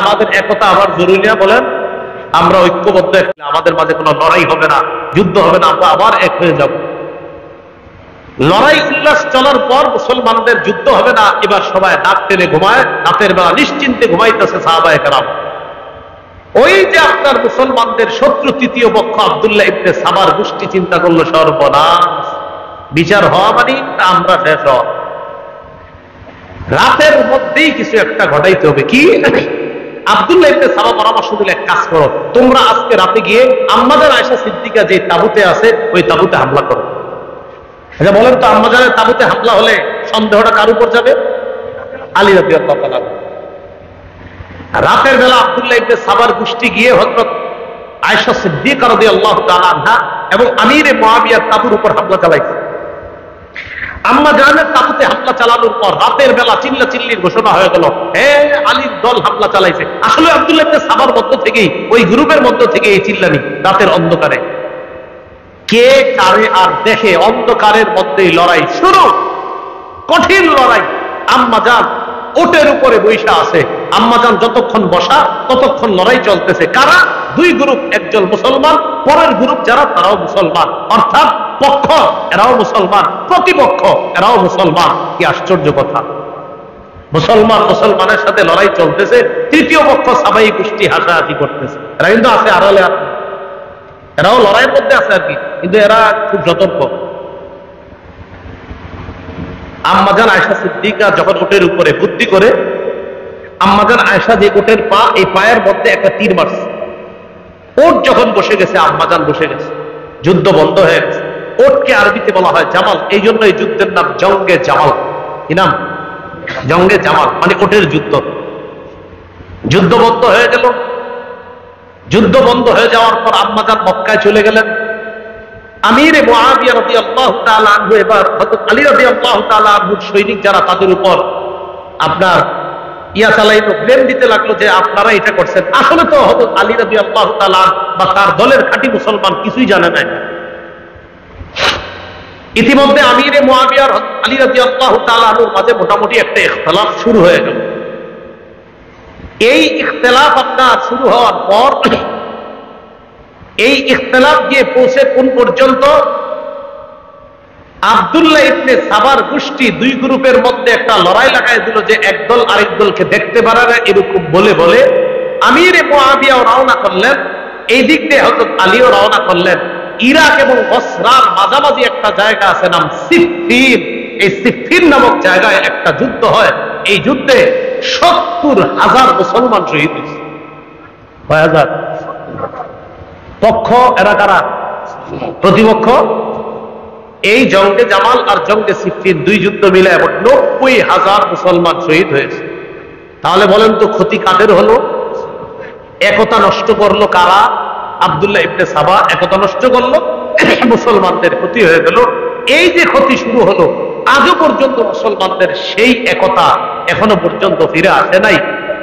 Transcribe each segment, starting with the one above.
আমাদের একতা আবার জরুরি না বলেন? আমরা ঐক্যবদ্ধ, আমাদের মাঝে কোনো লড়াই হবে না, যুদ্ধ হবে না, আমরা আবার এক হয়ে যাব। লড়াই উল্লাস চলার পর মুসলমানদের যুদ্ধ হবে না, এবার সবাই নাক টেনে ঘুমায়, রাতের বেলা নিশ্চিন্তে ঘুমাইতেছে সাহাবায়ে কেরাম। ওই যে আপনার মুসলমানদের শত্রু তৃতীয় পক্ষ আব্দুল্লাহ ইবনে সাবার গোষ্ঠী চিন্তা করলো সর্বনাশ, বিচার হওয়া মানে আমরা শেষ হওয়া। রাতের মধ্যেই কিছু একটা ঘটাইতে হবে। কি? আব্দুল্লাহ ইবনে সাবা পরামর্শ দিল, এক কাজ করো, তোমরা আজকে রাতে গিয়ে আম্মাজান আয়েশা সিদ্দিকা যে তাঁবুতে আছে ওই তাঁবুতে হামলা করো। আচ্ছা বলেন তো, আম্মাজানের তাঁবুতে হামলা হলে সন্দেহটা কার উপর যাবে? আলী রাদিয়াল্লাহু তাআলা। রাতের বেলা আব্দুল্লাহ ইবনে সাবার গোষ্ঠী গিয়ে হযরত আয়েশা সিদ্দিকা রাদিয়াল্লাহু তাআলা আনহা এবং আমিরে মুআবিয়ার তাঁবুর উপর হামলা চালাইছে। আম্মা জানের তাঁবুতে হামলা চালানোর পর রাতের বেলা চিল্লা চিল্লির ঘোষণা হয়ে গেল, হে আলীর দল হামলা চালাইছে। আসলে আব্দুল্লাহ ইবনে সাবার মধ্য থেকেই, ওই গ্রুপের মধ্য থেকে এই চিল্লানি রাতের অন্ধকারে। কে কারে আর দেখে, অন্ধকারের মধ্যেই লড়াই শুরু, কঠিন লড়াই। আম্মা জান ওটের উপরে বৈশা আছে, আম্মাজান যতক্ষণ বসা ততক্ষণ লড়াই চলতেছে। কারা? দুই গ্রুপ, একজন মুসলমান, পরের গ্রুপ যারা তারাও মুসলমান, অর্থাৎ পক্ষ এরাও মুসলমান, প্রতিপক্ষ এরাও মুসলমান। কি আশ্চর্য কথা! মুসলমান মুসলমানের সাথে লড়াই চলতেছে, তৃতীয় পক্ষ সাবাই গোষ্ঠী হাসাহাসি করতেছে। এরা কিন্তু আছে আড়ালে, এরাও লড়াইয়ের মধ্যে আছে আর কি, কিন্তু এরা খুব সতর্ক। আম্মাজান আয়েশা সিদ্দিকা যখন ওটের উপরে বুদ্ধি করে, আম্মাজান আয়েশা যে ওটের পা, এই পায়ের মধ্যে একটা তীর মারছে। ওট যখন বসে গেছে, আম্মাজান বসে গেছে, যুদ্ধ বন্ধ হয়ে গেছে। ওটকে আরবিতে বলা হয় জামাল, এই জন্য এই যুদ্ধের নাম জঙ্গে জামাল। কি নাম? জঙ্গে জামাল, মানে ওটের যুদ্ধ। যুদ্ধ বন্ধ হয়ে গেল। যুদ্ধ বন্ধ হয়ে যাওয়ার পর আম্মাজান মক্কায় চলে গেলেন। আমিরে মুআবিয়া রাদিয়াল্লাহু তাআলা আনহু এবার হযরত আলী রাদিয়াল্লাহু তাআলা আনহুর সৈনিক যারা, তাদের উপর আপনার চালাইলো, ব্লেম দিতে লাগলো যে আপনারা এটা করছেন। আসলে তো হযরত আলী রাদিয়াল্লাহু তাআলা বা তার দলের খাঁটি মুসলমান কিছুই জানে না। ইতিমধ্যে আমিরে মুআবিয়া আলী রাদিয়াল্লাহু তাআলা আনহুর মাঝে মোটামুটি একটা ইখতিলাফ শুরু হয়ে গেল। এই ইখতিলাফ আপনার শুরু হওয়ার পর এই ইখতিলাফ গিয়ে পৌঁছে কোন পর্যন্ত? আব্দুল্লাহ ইবনে সাবার গোষ্ঠী দুই গ্রুপের মধ্যে একটা লড়াই লাগাই দিল যে একদল আরেক দলকে দেখতে পারে না, এরকম বলে বলে আমিরে মুআবিয়াও রওনা করলেন, এই দিক দিয়ে হযরত আলীও রওনা করলেন। ইরাক এবং বসরার মাঝামাঝি একটা জায়গা আছে, নাম সিফফিন। এই সিফফিন নামক জায়গায় একটা যুদ্ধ হয়। এই যুদ্ধে ৭০,০০০ মুসলমান শহীদ হয়েছে। ৬০০০ পক্ষ, এরা কারা? প্রতিপক্ষ। এই জঙ্গে জামাল আর জঙ্গে সিফফিন দুই যুদ্ধ মিলে ৯০,০০০ মুসলমান শহীদ হয়েছে। তাহলে বলেন তো ক্ষতি কাদের হলো? একতা নষ্ট করলো কারা? আব্দুল্লাহ ইবনে সাবা একতা নষ্ট করলো, মুসলমানদের ক্ষতি হয়ে গেল। এই যে ক্ষতি শুরু হলো, আজও পর্যন্ত মুসলমানদের সেই একতা এখনো পর্যন্ত ফিরে আসে নাই।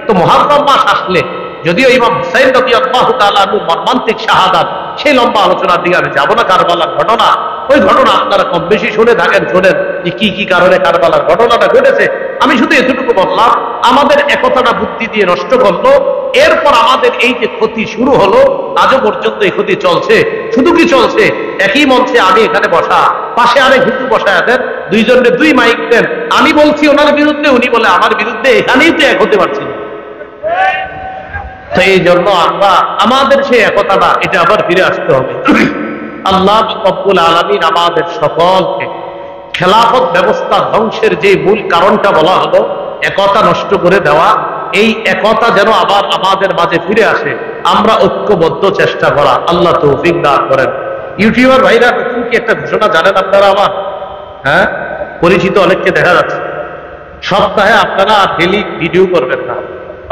তো মুহররম মাস আসলে, যদিও ইমাম হুসাইন রাদিয়াল্লাহু তাআলা আনহুর মর্মান্তিক শাহাদাত, সেই লম্বা আলোচনার দিকে আমি যাব না। কারবালার ঘটনা, ওই ঘটনা আপনারা কম বেশি শুনে থাকেন, শোনেন যে কি কি কারণে কারবালার ঘটনাটা ঘটেছে। আমি শুধু এতটুকু বললাম, আমাদের একতাটা বুদ্ধি দিয়ে নষ্ট করলো। এরপর আমাদের এই যে ক্ষতি শুরু হলো, আজও পর্যন্ত এই ক্ষতি চলছে। শুধু কি চলছে? একই মঞ্চে আমি এখানে বসা, পাশে আরেক হিন্দু বসায় দেন, দুইজনে দুই মাইক দেন, আমি বলছি ওনার বিরুদ্ধে, উনি বলে আমার বিরুদ্ধে, এখানেই তো এক হতে পারছি না। তো এই জন্য আমরা আমাদের সেই একতাটা, এটা আবার ফিরে আসতে হবে। আল্লাহ রব্বুল আলামিন আমাদের সকলকে খেলাফত ব্যবস্থা ধ্বংসের যে মূল কারণটা বলা হলো, একতা নষ্ট করে দেওয়া, এই একতা যেন আবার আমাদের মাঝে ফিরে আসে, আমরা ঐক্যবদ্ধ চেষ্টা করা। আল্লাহ তৌফিক দান করেন। ইউটিউবার ভাইরা নতুন কি একটা ঘোষণা জানেন আপনারা? আমার হ্যাঁ পরিচিত অনেককে দেখা যাচ্ছে, সপ্তাহে আপনারা ডেইলি ভিডিও করবেন না।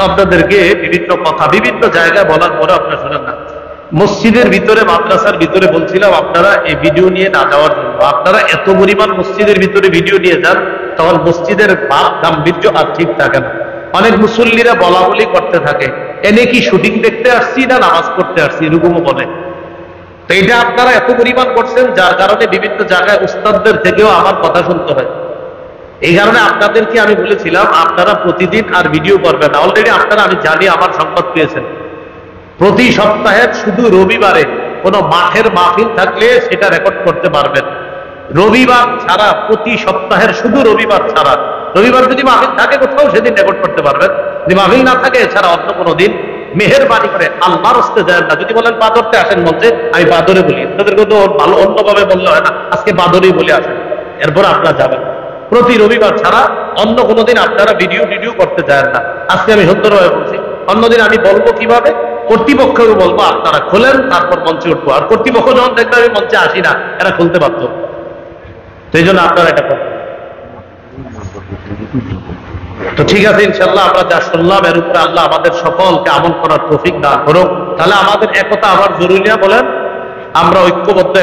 আপনাদেরকে বিভিন্ন কথা বিভিন্ন জায়গায় বলার পরে আপনারা শোনেন না। মসজিদের ভিতরে, মাদ্রাসার ভিতরে বলছিলাম আপনারা এই ভিডিও নিয়ে না যাওয়ার জন্য। আপনারা এত পরিমাণ মসজিদের ভিতরে ভিডিও নিয়ে যান, তখন মসজিদের ভাব গাম্ভীর্য আর ঠিক থাকে না। অনেক মুসল্লিরা বলা বলি করতে থাকে, এনে কি শুটিং দেখতে আসছি না নামাজ পড়তে আসছি, এরকমও বলে। তো এটা আপনারা এত পরিমাণ করছেন, যার কারণে বিভিন্ন জায়গায় উস্তাদদের থেকেও আমার কথা শুনতে হয়। এই কারণে আপনাদেরকে আমি বলেছিলাম আপনারা প্রতিদিন আর ভিডিও করবেন না। অলরেডি আপনারা, আমি জানি, আমার সংবাদ পেয়েছেন, প্রতি সপ্তাহে শুধু রবিবারে কোনো মাঠের মাহফিল থাকলে সেটা রেকর্ড করতে পারবেন। রবিবার ছাড়া, প্রতি সপ্তাহের শুধু রবিবার ছাড়া, রবিবার যদি মাহফিল থাকে কোথাও সেদিন রেকর্ড করতে পারবেন। যদি মাহফিল না থাকে এছাড়া অন্য কোনো দিন মেহেরবানি করে আল্লাহর হস্তে যায় না। যদি বলেন বাদরতে আসেন মঞ্চে, আমি বাদরে বলি, তাদেরকে তো ভালো অন্যভাবে বললে হয় না, আজকে বাদরেই বলে আসেন, এরপর আপনারা যাবেন। প্রতি রবিবার ছাড়া অন্য কোনো দিন আপনারা ভিডিও করতে চান না। আজকে আমি সুন্দরভাবে বলছি, অন্যদিন আমি বলবো কিভাবে, কর্তৃপক্ষকে বলবো আপনারা খোলেন, তারপর মঞ্চে উঠবো। আর কর্তৃপক্ষ যখন দেখবে আমি মঞ্চে আসি না, এরা খুলতে পারতো, সেই জন্য আপনারা এটা করবেন। তো ঠিক আছে, ইনশাল্লাহ আমরা যা শুনলাম এর উপরে আল্লাহ আমাদের সকলকে আমল করার তৌফিক দান করুক। তাহলে আমাদের একতা আবার জরুরি না, বলেন? আমরা ঐক্যবদ্ধ